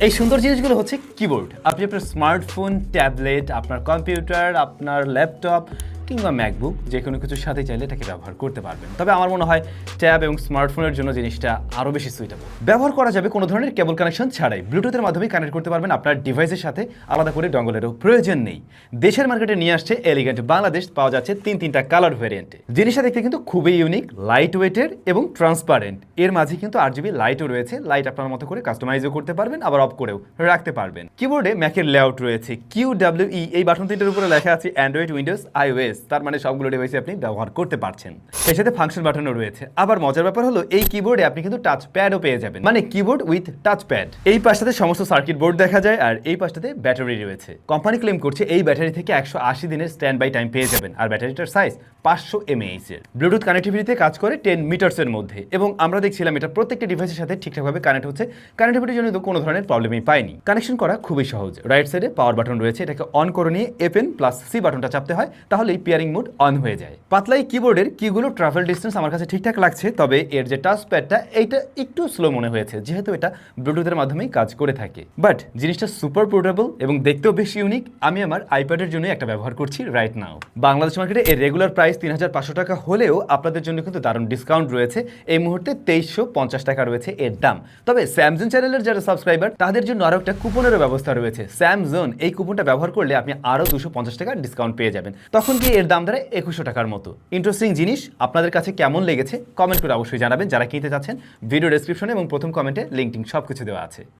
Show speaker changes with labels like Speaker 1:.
Speaker 1: এই সুন্দর জিনিসগুলো হচ্ছে কিবোর্ড। আপনি আপনার স্মার্টফোন, ট্যাবলেট, আপনার কম্পিউটার, আপনার ল্যাপটপ কিংবা ম্যাকবুক যে কোনো কিছুর সাথে চাইলে এটাকে ব্যবহার করতে পারবেন। তবে আমার মনে হয় ট্যাব এবং স্মার্টফোনের জন্য জিনিসটা আরও বেশি সুইটেবল। ব্যবহার করা যাবে কোনো ধরনের কেবল কানেকশন ছাড়াই, ব্লুটুথের মাধ্যমে কানেক্ট করতে পারবেন আপনার ডিভাইসের সাথে, আলাদা করে ডঙ্গলেরও প্রয়োজন নেই। দেশের মার্কেটে নিয়ে আসছে এলিগেন্ট বাংলাদেশ, পাওয়া যাচ্ছে তিনটা কালার ভ্যারিয়েন্টে। জিনিসটা দেখতে কিন্তু খুবই ইউনিক, লাইট ওয়েটের এবং ট্রান্সপারেন্ট। এর মাঝে কিন্তু 8GB লাইটও রয়েছে। লাইট আপনার মতো করে কাস্টমাইজও করতে পারবেন, আবার অফ করেও রাখতে পারবেন। কিবোর্ডে ম্যাকের লেআউট রয়েছে, QWE এই বাটন তিনটার উপরে লেখা আছে অ্যান্ড্রয়েড, উইন্ডোজ, iOS, তার মানে সবগুলো ডিভাইসে আপনি ব্যবহার করতে পারছেন। এর সাথে ফাংশন বাটনও রয়েছে। আবার মজার ব্যাপার হলো এই কিবোর্ডে আপনি কিন্তু টাচ প্যাডও পেয়ে যাবেন, মানে কিবোর্ড উইথ টাচ প্যাড। এই পাশটাতে সমস্ত সার্কিট বোর্ড দেখা যায়, আর এই পাশটাতে ব্যাটারি রয়েছে। কোম্পানি ক্লেম করছে এই ব্যাটারি থেকে 180 দিনের স্ট্যান্ড বাই টাইম পেয়ে যাবেন, আর ব্যাটারিটার সাইজ 500 mAh এর। ব্লুটুথ কানেক্টিভিটিতে কাজ করে 10 মিটার্সের মধ্যে, এবং আমরা দেখছিলাম এটা প্রত্যেকটা ডিভাইসের সাথে ঠিকঠাকভাবে কানেক্ট হচ্ছে। কানেক্টিভিটির জন্য তো কোনো ধরনের প্রবলেমই পাইনি। কানেকশন করা খুবই সহজ। রাইট সাইডে পাওয়ার বাটন রয়েছে, এটাকে অন করে নিয়ে FN+C বাটনটা চাপতে হয়, তাহলেই পিয়ারিং মোড অন হয়ে যায়। পাতলাই কিবোর্ডের কিগুলো ট্রাভেল ডিস্টেন্স আমার কাছে ঠিকঠাক লাগছে, তবে এর যে টাচ প্যাডটা এইটা একটু স্লো মনে হয়েছে, যেহেতু এটা ব্লুটুথের মাধ্যমেই কাজ করে থাকে। বাট জিনিসটা সুপার পোর্টেবল এবং দেখতেও বেশ ইউনিক। আমি আমার আইপ্যাডের জন্য একটা ব্যবহার করছি রাইট নাও। বাংলাদেশ মার্কেটে এর রেগুলার প্রাইস 3500 টাকা হলেও আপনাদের জন্য কিন্তু দারুণ ডিসকাউন্ট রয়েছে। এই মুহূর্তে 2350 টাকা রয়েছে এর দাম। তবে স্যামজোন চ্যানেলের যারা সাবস্ক্রাইবার তাদের জন্য আরও একটা কুপনেরও ব্যবস্থা রয়েছে। স্যামজোন এই কুপনটা ব্যবহার করলে আপনি আরও 250 টাকা ডিসকাউন্ট পেয়ে যাবেন। তখন কি এর দাম দাঁড়ায় 2100 টাকার মতো। ইন্টারেস্টিং জিনিস। আপনাদের কাছে কেমন লেগেছে কমেন্ট করে অবশ্যই জানাবেন। যারা কিনতে চাচ্ছেন ভিডিও ডেসক্রিপশনে এবং প্রথম কমেন্টে লিঙ্ক সব কিছু দেওয়া আছে।